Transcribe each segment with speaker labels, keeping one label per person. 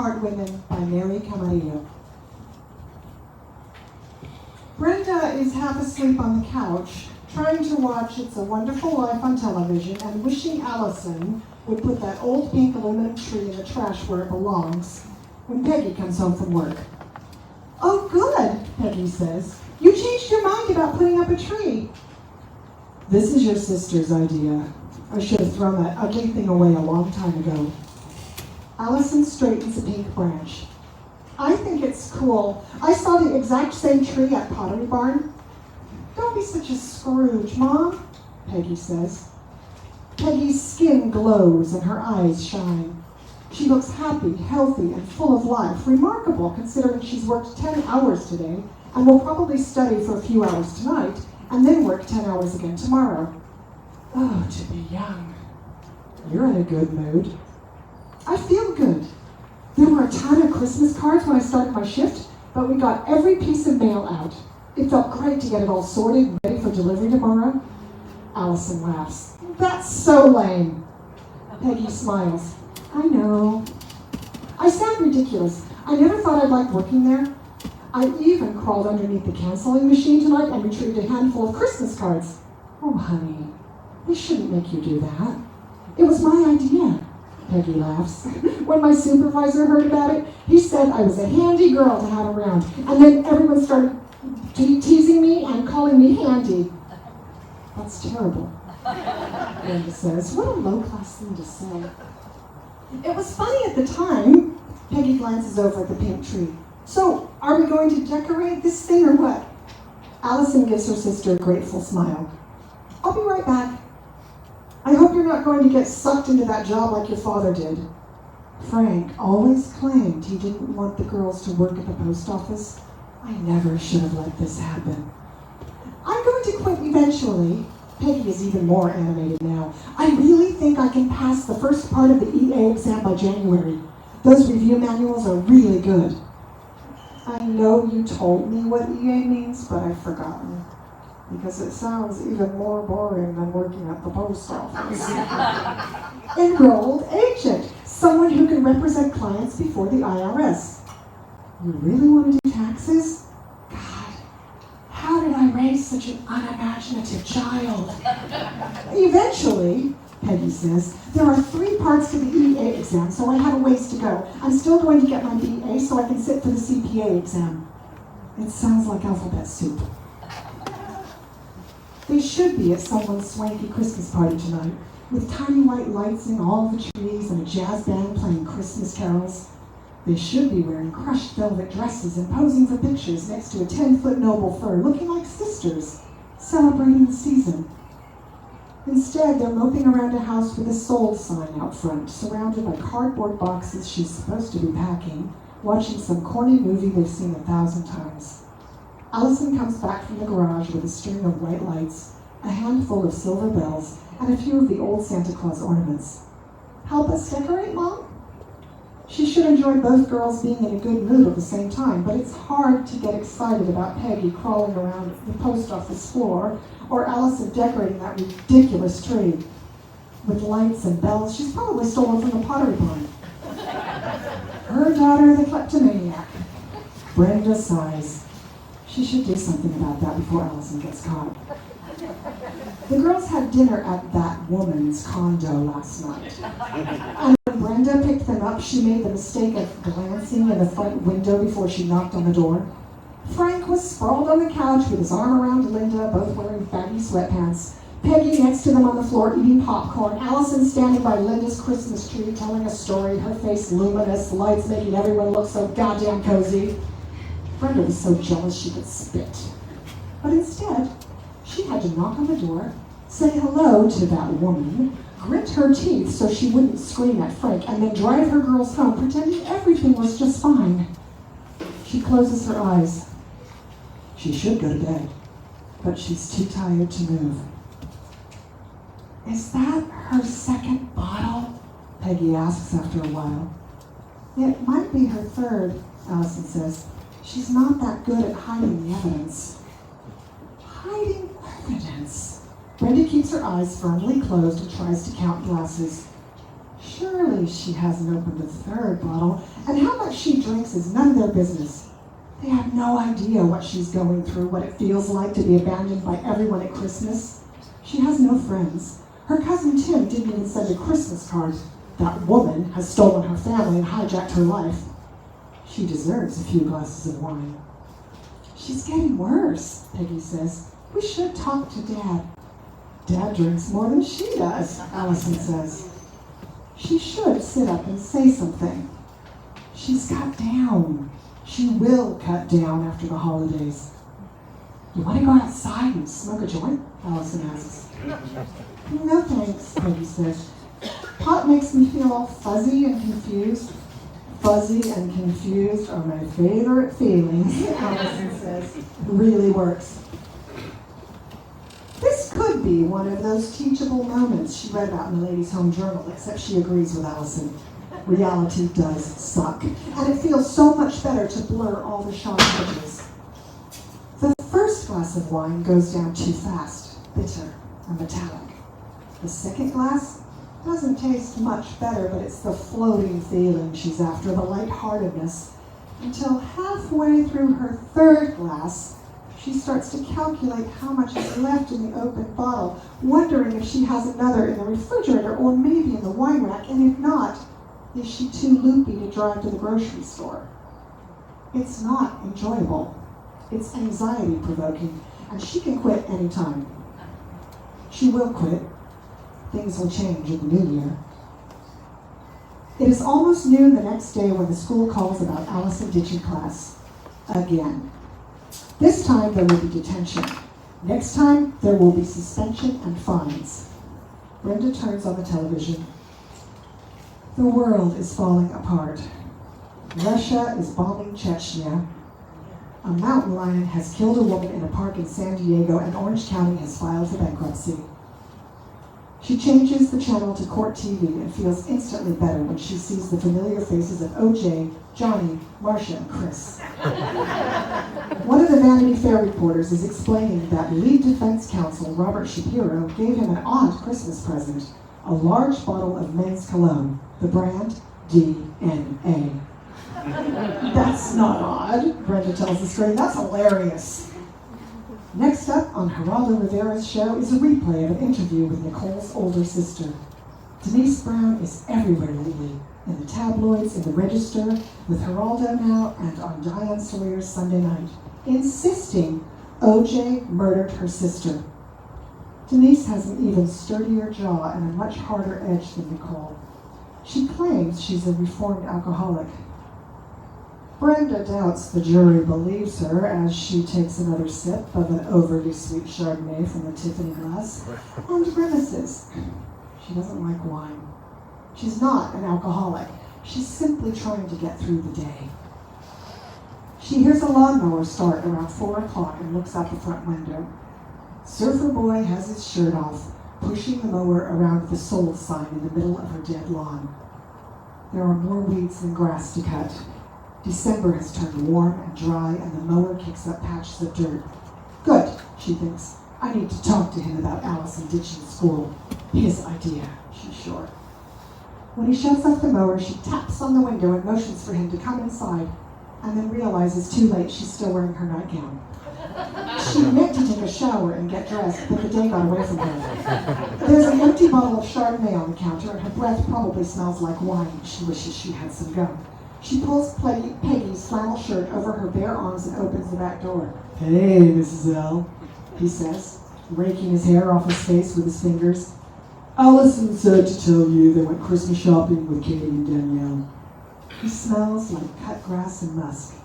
Speaker 1: Lockhart Women by Mary Camarillo. Brenda is half asleep on the couch, trying to watch It's a Wonderful Life on television and wishing Allison would put that old pink aluminum tree in the trash where it belongs when Peggy comes home from work. "Oh, good," Peggy says. "You changed your mind about putting up a tree." "This is your sister's idea. I should have thrown that ugly thing away a long time ago." Allison straightens a pink branch. "I think it's cool. I saw the exact same tree at Pottery Barn." "Don't be such a Scrooge, Mom," Peggy says. Peggy's skin glows and her eyes shine. She looks happy, healthy, and full of life, remarkable considering she's worked 10 hours today and will probably study for a few hours tonight and then work 10 hours again tomorrow. Oh, to be young. You're in a good mood. I feel good. There were a ton of Christmas cards when I started my shift, but we got every piece of mail out. It felt great to get it all sorted and ready for delivery tomorrow. Allison laughs. "That's so lame." Peggy smiles. "I know. I sound ridiculous. I never thought I'd like working there. I even crawled underneath the canceling machine tonight and retrieved a handful of Christmas cards." "Oh, honey, they shouldn't make you do that. It was my idea." Peggy laughs. "When my supervisor heard about it, he said I was a handy girl to have around, and then everyone started teasing me and calling me handy." "That's terrible," Brenda says. "What a low-class thing to say." "It was funny at the time." Peggy glances over at the pink tree. "So, are we going to decorate this thing or what?" Allison gives her sister a grateful smile. "I'll be right back. I hope you're not going to get sucked into that job like your father did. Frank always claimed he didn't want the girls to work at the post office. I never should have let this happen. I'm going to quit eventually." Peggy is even more animated now. "I really think I can pass the first part of the EA exam by January. Those review manuals are really good." "I know you told me what EA means, but I've forgotten. Because it sounds even more boring than working at the post office." "Enrolled agent, someone who can represent clients before the IRS. You really want to do taxes? God, how did I raise such an unimaginative child?" "Eventually," Peggy says, "there are 3 parts to the EA exam, so I have a ways to go. I'm still going to get my BA so I can sit for the CPA exam." It sounds like alphabet soup. They should be at someone's swanky Christmas party tonight, with tiny white lights in all the trees and a jazz band playing Christmas carols. They should be wearing crushed velvet dresses and posing for pictures next to a 10-foot noble fir, looking like sisters, celebrating the season. Instead, they're moping around a house with a sold sign out front, surrounded by cardboard boxes she's supposed to be packing, watching some corny movie they've seen 1,000 times. Allison comes back from the garage with a string of white lights, a handful of silver bells, and a few of the old Santa Claus ornaments. "Help us decorate, Mom?" She should enjoy both girls being in a good mood at the same time, but it's hard to get excited about Peggy crawling around the post office floor or Allison decorating that ridiculous tree. With lights and bells she's probably stolen from the Pottery Barn. Her daughter, the kleptomaniac. Brenda sighs. She should do something about that before Allison gets caught. The girls had dinner at that woman's condo last night. And when Brenda picked them up, she made the mistake of glancing in the front window before she knocked on the door. Frank was sprawled on the couch with his arm around Linda, both wearing baggy sweatpants. Peggy next to them on the floor eating popcorn. Allison standing by Linda's Christmas tree telling a story, her face luminous, lights making everyone look so goddamn cozy. Brenda was so jealous she could spit. But instead, she had to knock on the door, say hello to that woman, grit her teeth so she wouldn't scream at Frank, and then drive her girls home, pretending everything was just fine. She closes her eyes. She should go to bed, but she's too tired to move. "Is that her second bottle?" Peggy asks after a while. "It might be her third," Allison says. "She's not that good at hiding the evidence." Hiding evidence? Brenda keeps her eyes firmly closed and tries to count glasses. Surely she hasn't opened the 3rd bottle. And how drinks is none of their business. They have no idea what she's going through, what it feels like to be abandoned by everyone at Christmas. She has no friends. Her cousin Tim didn't even send a Christmas card. That woman has stolen her family and hijacked her life. She deserves a few glasses of wine. She's getting worse, Peggy says. We should talk to Dad. Dad drinks more than she does, Allison says. She should sit up and say something. She's cut down. She will cut down after the holidays. You want to go outside and smoke a joint? Allison asks. No thanks, Peggy says. Pot makes me feel all fuzzy and confused. Fuzzy and confused are my favorite feelings, Allison says. It really works. This could be one of those teachable moments she read about in the Ladies' Home Journal, except she agrees with Allison. Reality does suck, and it feels so much better to blur all the sharp edges. The first glass of wine goes down too fast, bitter and metallic. The second glass doesn't taste much better, but it's the floating feeling she's after, the lightheartedness, until halfway through her third glass, she starts to calculate how much is left in the open bottle, wondering if she has another in the refrigerator or maybe in the wine rack, and if not, is she too loopy to drive to the grocery store? It's not enjoyable. It's anxiety-provoking, and she can quit anytime. She will quit. Things will change in the new year. It is almost noon the next day when the school calls about Allison ditching class. Again. This time there will be detention. Next time there will be suspension and fines. Brenda turns on the television. The world is falling apart. Russia is bombing Chechnya. A mountain lion has killed a woman in a park in San Diego, and Orange County has filed for bankruptcy. She changes the channel to Court TV and feels instantly better when she sees the familiar faces of OJ, Johnny, Marcia, and Chris. One of the Vanity Fair reporters is explaining that lead defense counsel Robert Shapiro gave him an odd Christmas present, a large bottle of men's cologne, the brand DNA. That's not odd, Brenda tells the story. That's hilarious. Next up on Geraldo Rivera's show is a replay of an interview with Nicole's older sister. Denise Brown is everywhere lately, in the tabloids, in the Register, with Geraldo now, and on Diane Sawyer's Sunday Night, insisting OJ murdered her sister. Denise has an even sturdier jaw and a much harder edge than Nicole. She claims she's a reformed alcoholic. Brenda doubts the jury believes her as she takes another sip of an overly sweet Chardonnay from the Tiffany glass and grimaces. She doesn't like wine. She's not an alcoholic. She's simply trying to get through the day. She hears a lawnmower start around 4 o'clock and looks out the front window. Surfer Boy has his shirt off, pushing the mower around the sold sign in the middle of her dead lawn. There are more weeds than grass to cut. December has turned warm and dry, and the mower kicks up patches of dirt. Good, she thinks. I need to talk to him about Allison ditching school. His idea, she's sure. When he shuts off the mower, she taps on the window and motions for him to come inside, and then realizes too late she's still wearing her nightgown. She meant to take a shower and get dressed, but the day got away from her. There's an empty bottle of Chardonnay on the counter, and her breath probably smells like wine. She wishes she had some gum. She pulls Peggy's flannel shirt over her bare arms and opens the back door. Hey, Mrs. L, he says, raking his hair off his face with his fingers. Allison said to tell you they went Christmas shopping with Katie and Danielle. He smells like cut grass and musk.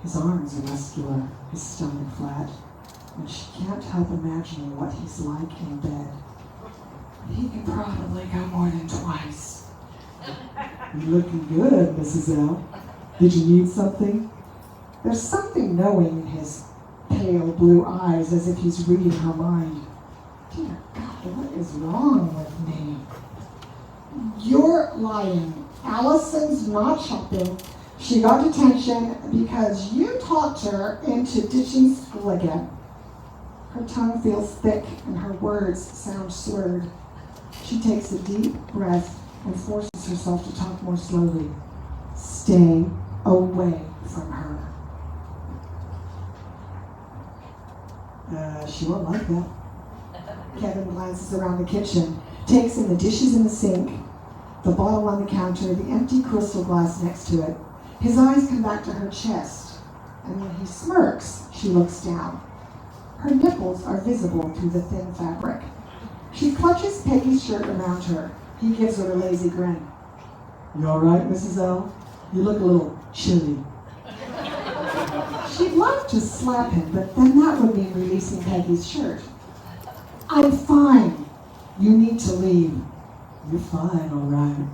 Speaker 1: His arms are muscular, his stomach flat, and she can't help imagining what he's like in bed. He can probably go more than twice. You're looking good, Mrs. L. Did you need something? There's something knowing in his pale blue eyes, as if he's reading her mind. Dear God, what is wrong with me? You're lying. Allison's not shopping. She got detention because you talked her into ditching school again. Her tongue feels thick and her words sound slurred. She takes a deep breath and forces herself to talk more slowly. Stay away from her. She won't like that. Kevin glances around the kitchen, takes in the dishes in the sink, the bottle on the counter, the empty crystal glass next to it. His eyes come back to her chest, and when he smirks, she looks down. Her nipples are visible through the thin fabric. She clutches Peggy's shirt around her. He gives her a lazy grin. "You all right, Mrs. L? You look a little chilly." She'd love to slap him, but then that would mean releasing Peggy's shirt. "I'm fine. You need to leave." "You're fine, all right."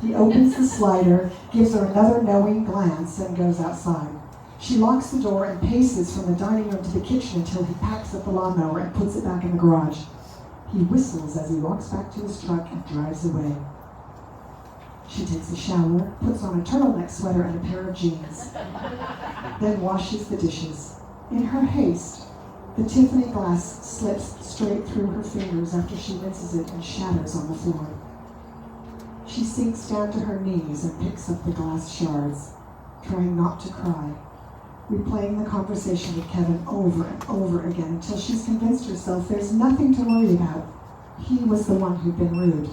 Speaker 1: He opens the slider, gives her another knowing glance, and goes outside. She locks the door and paces from the dining room to the kitchen until he packs up the lawnmower and puts it back in the garage. He whistles as he walks back to his truck and drives away. She takes a shower, puts on a turtleneck sweater and a pair of jeans, then washes the dishes. In her haste, the Tiffany glass slips straight through her fingers after she rinses it and shatters on the floor. She sinks down to her knees and picks up the glass shards, trying not to cry, replaying the conversation with Kevin over and over again until she's convinced herself there's nothing to worry about. He was the one who'd been rude.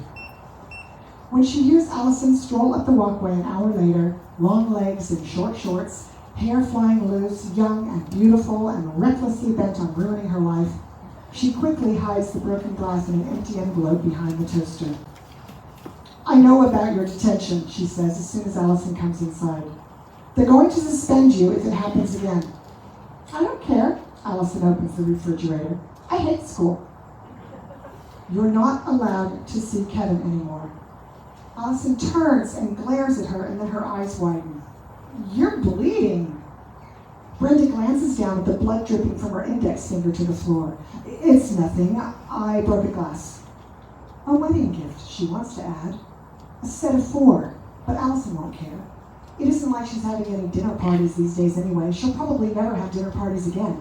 Speaker 1: When she hears Allison stroll up the walkway an hour later, long legs and short shorts, hair flying loose, young and beautiful and recklessly bent on ruining her life, she quickly hides the broken glass in an empty envelope behind the toaster. "I know about your detention," she says as soon as Allison comes inside. "They're going to suspend you if it happens again." "I don't care." Allison opens the refrigerator. "I hate school." "You're not allowed to see Kevin anymore." Allison turns and glares at her, and then her eyes widen. "You're bleeding." Brenda glances down at the blood dripping from her index finger to the floor. "It's nothing. I broke a glass." "A wedding gift," she wants to add. "A set of 4, but Allison won't care. It isn't like she's having any dinner parties these days anyway. She'll probably never have dinner parties again."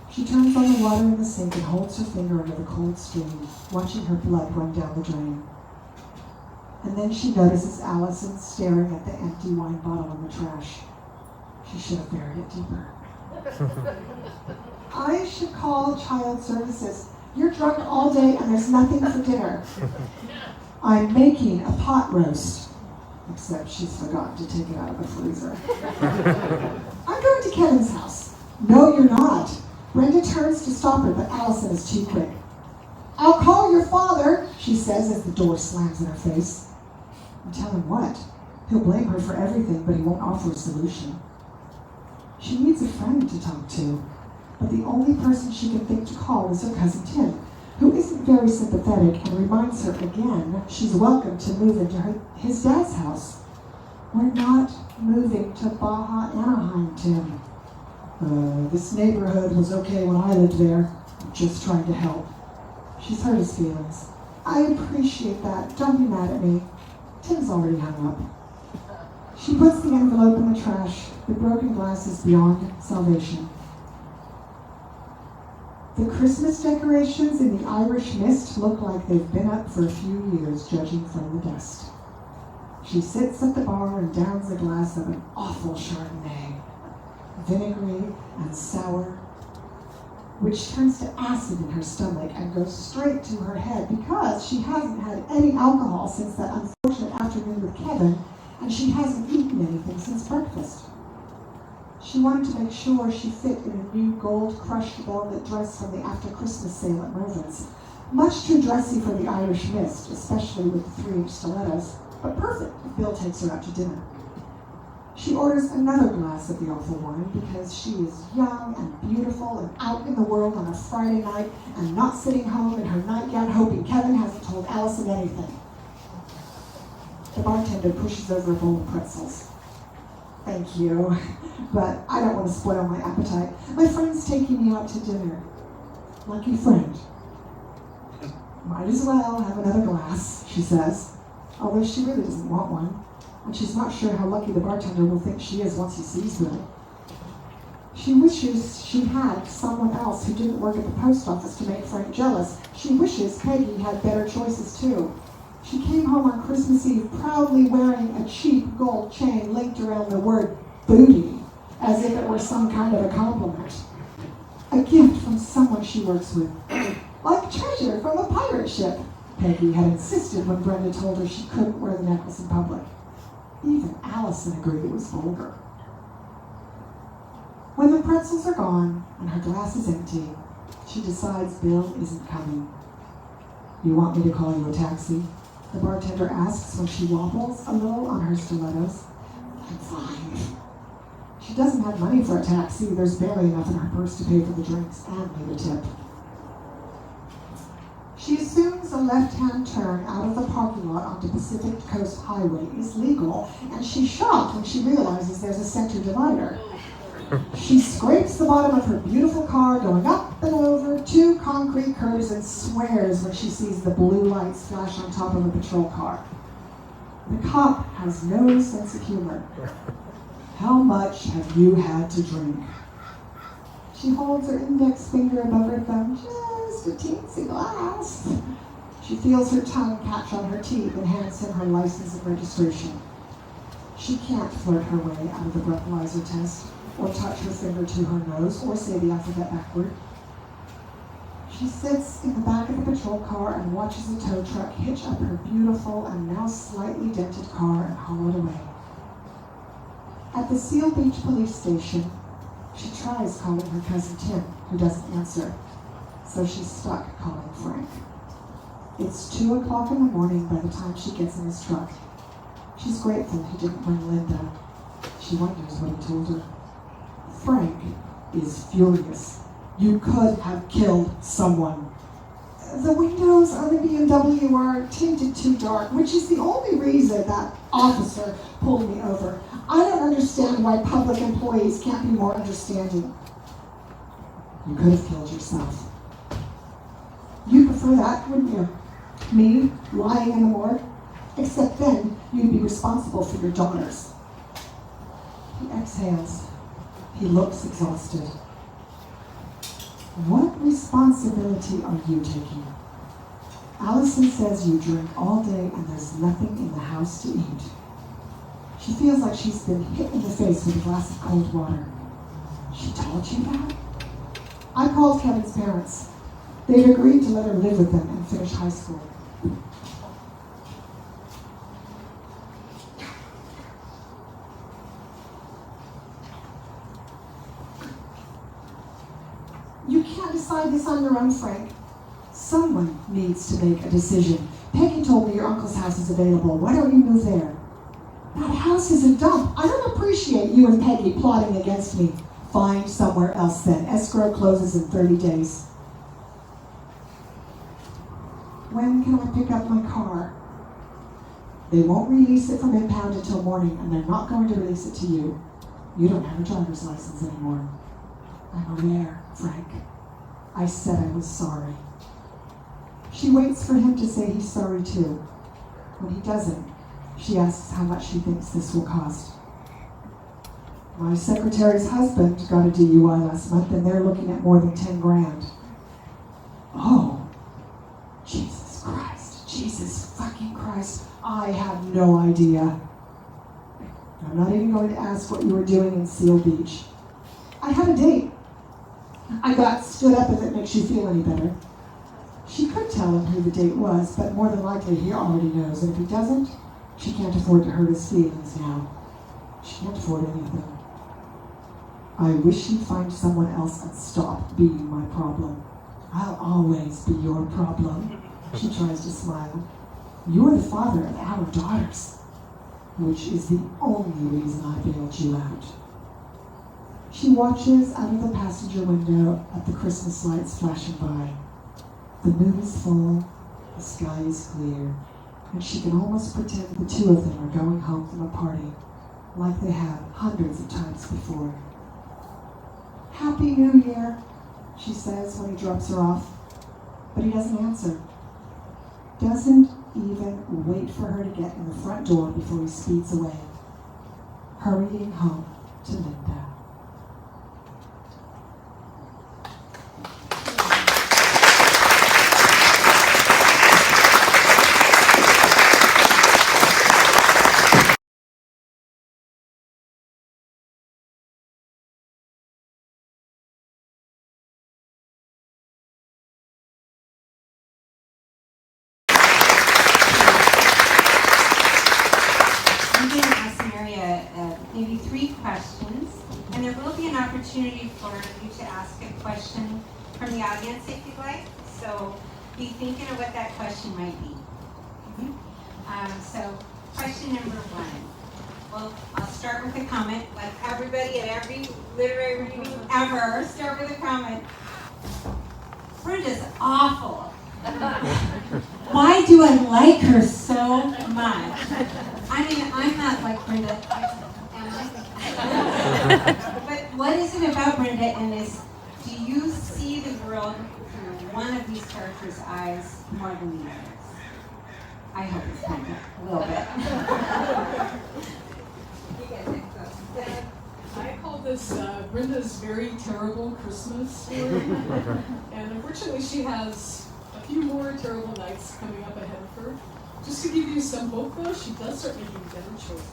Speaker 1: She turns on the water in the sink and holds her finger under the cold stream, watching her blood run down the drain. And then she notices Allison staring at the empty wine bottle in the trash. She should have buried it deeper. "I should call child services. You're drunk all day and there's nothing for dinner." "I'm making a pot roast." Except she's forgotten to take it out of the freezer. "I'm going to Kevin's house." "No, you're not." Brenda turns to stop her, but Allison is too quick. "I'll call your father," she says as the door slams in her face. And tell him what? He'll blame her for everything, but he won't offer a solution. She needs a friend to talk to, but the only person she can think to call is her cousin Tim, who isn't very sympathetic and reminds her again she's welcome to move into his dad's house. "We're not moving to Baja Anaheim, Tim." This neighborhood was okay when I lived there. I'm just trying to help." She's hurt his feelings. "I appreciate that. Don't be mad at me." Tim's already hung up. She puts the envelope in the trash. The broken glass is beyond salvation. The Christmas decorations in the Irish mist look like they've been up for a few years, judging from the dust. She sits at the bar and downs a glass of an awful Chardonnay, vinegary and sour, which turns to acid in her stomach and goes straight to her head because she hasn't had any alcohol since that unfortunate afternoon with Kevin, and she hasn't eaten anything since breakfast. She wanted to make sure she fit in a new gold crushed velvet dress from the after-Christmas sale at Mervyn's. Much too dressy for the Irish mist, especially with the 3-inch stilettos, but perfect if Bill takes her out to dinner. She orders another glass of the awful wine because she is young and beautiful and out in the world on a Friday night and not sitting home in her nightgown hoping Kevin hasn't told Allison anything. The bartender pushes over a bowl of pretzels. "Thank you, but I don't want to spoil my appetite. My friend's taking me out to dinner." "Lucky friend." "Might as well have another glass," she says, although she really doesn't want one, and she's not sure how lucky the bartender will think she is once he sees her. She wishes she had someone else who didn't work at the post office to make Frank jealous. She wishes Peggy had better choices too. She came home on Christmas Eve proudly wearing a cheap gold chain linked around the word booty, as if it were some kind of a compliment. A gift from someone she works with. Like treasure from a pirate ship, Peggy had insisted when Brenda told her she couldn't wear the necklace in public. Even Allison agreed it was vulgar. When the pretzels are gone and her glass is empty, she decides Bill isn't coming. "You want me to call you a taxi?" the bartender asks when she wobbles a little on her stilettos. "I'm fine." She doesn't have money for a taxi. There's barely enough in her purse to pay for the drinks and leave a tip. She assumes a left-hand turn out of the parking lot onto Pacific Coast Highway is legal, and she's shocked when she realizes there's a center divider. She scrapes the bottom of her beautiful car, going up and over 2 concrete curves, and swears when she sees the blue lights flash on top of a patrol car. The cop has no sense of humor. "How much have you had to drink?" She holds her index finger above her thumb, just a teensy glass. She feels her tongue catch on her teeth and hands him her license and registration. She can't flirt her way out of the breathalyzer test, or touch her finger to her nose, or say the alphabet backward. She sits in the back of the patrol car and watches a tow truck hitch up her beautiful and now slightly dented car and haul it away. At the Seal Beach police station, she tries calling her cousin Tim, who doesn't answer, so she's stuck calling Frank. It's 2 o'clock in the morning by the time she gets in his truck. She's grateful he didn't bring Linda. She wonders what he told her. Frank is furious. "You could have killed someone." "The windows on the BMW are tinted too dark, which is the only reason that officer pulled me over. I don't understand why public employees can't be more understanding." "You could have killed yourself." "You'd prefer that, wouldn't you? Me lying in the morgue? Except then you'd be responsible for your daughters." He exhales. He looks exhausted. "What responsibility are you taking? Allison says you drink all day and there's nothing in the house to eat." She feels like she's been hit in the face with a glass of cold water. "She told you that?" "I called Kevin's parents. They'd agreed to let her live with them and finish high school." "You can't decide this on your own, Frank. Someone needs to make a decision. Peggy told me your uncle's house is available. Why don't you move there?" "That house is a dump. I don't appreciate you and Peggy plotting against me." "Find somewhere else then. Escrow closes in 30 days. "When can I pick up my car?" "They won't release it from impound until morning, and they're not going to release it to you. You don't have a driver's license anymore." "I'm aware, Frank. I said I was sorry." She waits for him to say he's sorry too. When he doesn't, she asks how much she thinks this will cost. "My secretary's husband got a DUI last month, and they're looking at more than 10 grand. "Oh, Jesus Christ, Jesus fucking Christ, I have no idea. I'm not even going to ask what you were doing in Seal Beach. I had a date. I got stood up if it makes you feel any better." She could tell him who the date was, but more than likely he already knows, and if he doesn't, she can't afford to hurt his feelings now. She can't afford anything. "I wish you'd find someone else and stop being my problem." "I'll always be your problem." She tries to smile. "You're the father of our daughters, which is the only reason I bailed you out." She watches out of the passenger window at the Christmas lights flashing by. The moon is full, the sky is clear, and she can almost pretend the two of them are going home from a party, like they have hundreds of times before. "Happy New Year," she says when he drops her off, but he doesn't answer. Doesn't even wait for her to get in the front door before he speeds away, hurrying home to Linda.
Speaker 2: maybe 3 questions, and there will be an opportunity for you to ask a question from the audience if you'd like. So be thinking of what that question might be. So question number 1. Well, I'll start with a comment, like everybody at every literary reading ever, start with a comment. Brenda's awful. Why do I like her so much? I mean, I'm not like Brenda, am I? But what is it about Brenda in this? Do you see the world through one of these characters' eyes more than the others? I hope it's kind of a little bit.
Speaker 3: I call this Brenda's very terrible Christmas story. And unfortunately, she has a few more terrible nights coming up ahead of her. Just to give you some hope, though, she does start making better choices.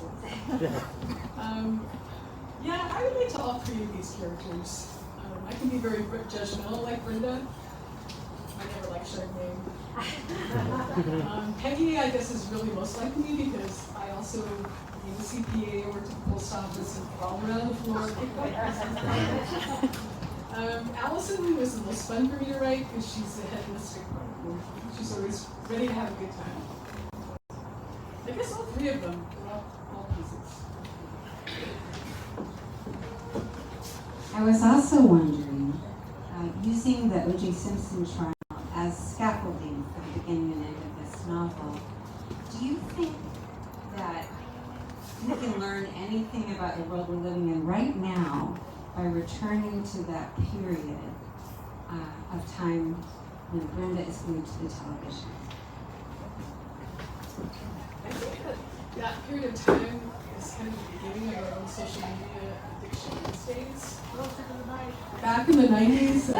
Speaker 3: Yeah, I relate to all 3 of these characters. I can be very judgmental like Brenda. I never liked Chardonnay. Peggy, I guess, is really most like me because I also need a CPA, worked at the post office, and crawl around the floor. Allison was the most fun for me to write because she's the hedonistic one. She's always ready to have a good time. I guess all 3 of them are all pieces.
Speaker 2: I was also wondering, using the O.J. Simpson trial as scaffolding for the beginning and end of this novel, do you think that we can learn anything about the world we're living in right now by returning to that period of time when Brenda is glued to the television?
Speaker 3: I think that period of time is kind of the beginning of our own social media addiction these days. Back in the 90s,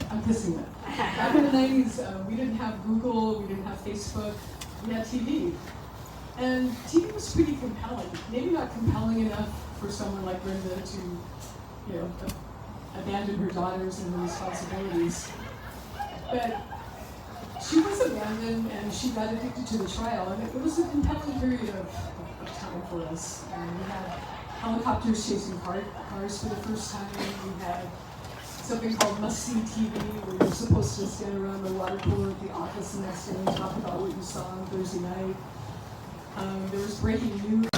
Speaker 3: I'm kissing it. Back in the 90s, we didn't have Google, we didn't have Facebook, we had TV. And TV was pretty compelling. Maybe not compelling enough for someone like Brenda to, abandon her daughters and her responsibilities. But she was abandoned and she got addicted to the trial, and it was a compelling period of time for us. And we had helicopters chasing cars for the first time. We had something called must-see TV, where you're supposed to stand around the water cooler at the office the next day and talk about what you saw on Thursday night. There was breaking news,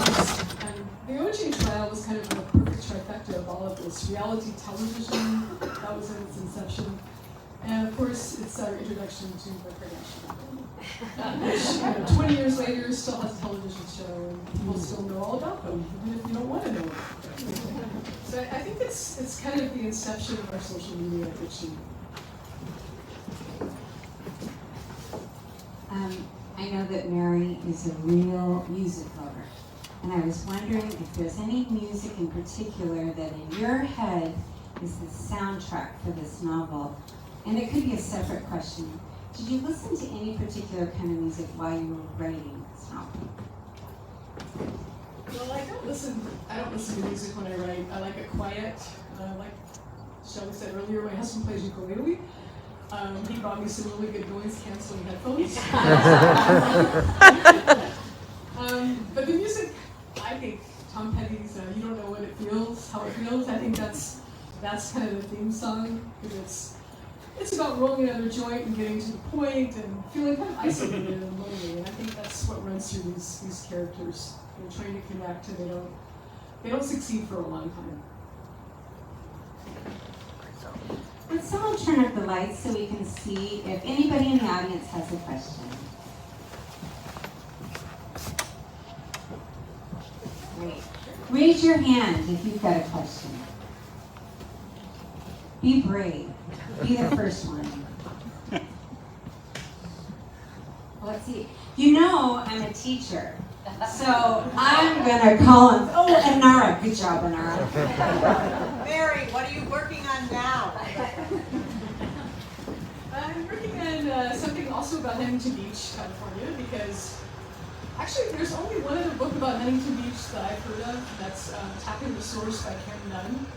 Speaker 3: and the O.J. trial was kind of a perfect trifecta of all of this. Reality television, that was in its inception. And of course, it's our introduction to the Kardashians, which 20 years later still has a television show, and people still know all about them, even if you don't want to know it. So I think it's kind of the inception of our social media addiction.
Speaker 2: I know that Mary is a real music lover, and I was wondering if there's any music in particular that in your head is the soundtrack for this novel. And it could be a separate question. Did you listen to any particular kind of music while you were writing this novel?
Speaker 3: Well, I don't listen to music when I write. I like it quiet. Like Shelly said earlier, my husband plays ukulele. He bought me some really good noise canceling headphones. But the music, I think Tom Petty's "You Don't Know What It Feels, How It Feels." I think that's kind of the theme song, because it's about rolling another joint and getting to the point and feeling kind of isolated and lonely. And I think that's what runs through these characters. They're trying to connect, and they don't succeed for a long time.
Speaker 2: Would someone turn up the lights so we can see if anybody in the audience has a question? Great. Raise your hand if you've got a question. Be brave. Be the first one. Let's see. You know I'm a teacher, so I'm going to call him. Oh, Anara. Good job, Anara.
Speaker 4: Mary, what are you working on now?
Speaker 3: I'm working on something also about Huntington Beach, California, because actually there's only one other book about Huntington Beach that I've heard of. That's Tapping the Source by Karen Nunn,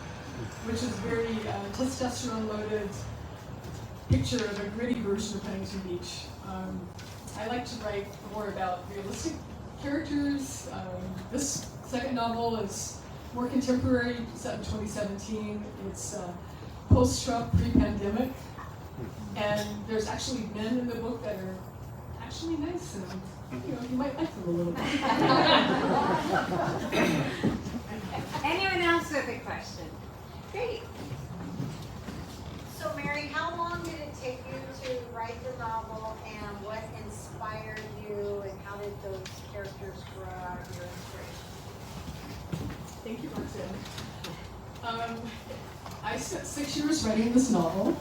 Speaker 3: which is very testosterone-loaded picture of a gritty version of Huntington Beach. I like to write more about realistic characters. This second novel is more contemporary, set in 2017. It's post-Trump, pre-pandemic. And there's actually men in the book that are actually nice, and you might like them a little bit.
Speaker 2: Anyone else with a question? Great.
Speaker 4: So Mary, how long did it take you to write the novel, and what inspired you, and how did those characters grow out of your inspiration?
Speaker 3: Thank you, Roxanne. I spent 6 years writing this novel.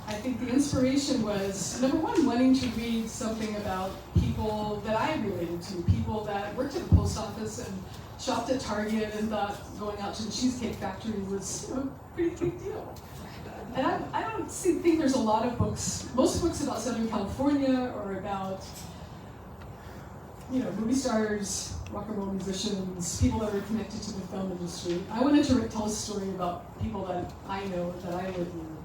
Speaker 3: I think the inspiration was, number one, wanting to read something about people that I related to, people that worked at the post office and shopped at Target and thought going out to the Cheesecake Factory was a pretty big deal. And I don't think there's a lot of books, most books about Southern California or about, movie stars, rock and roll musicians, people that are connected to the film industry. I wanted to tell a story about people that I know, that I live in.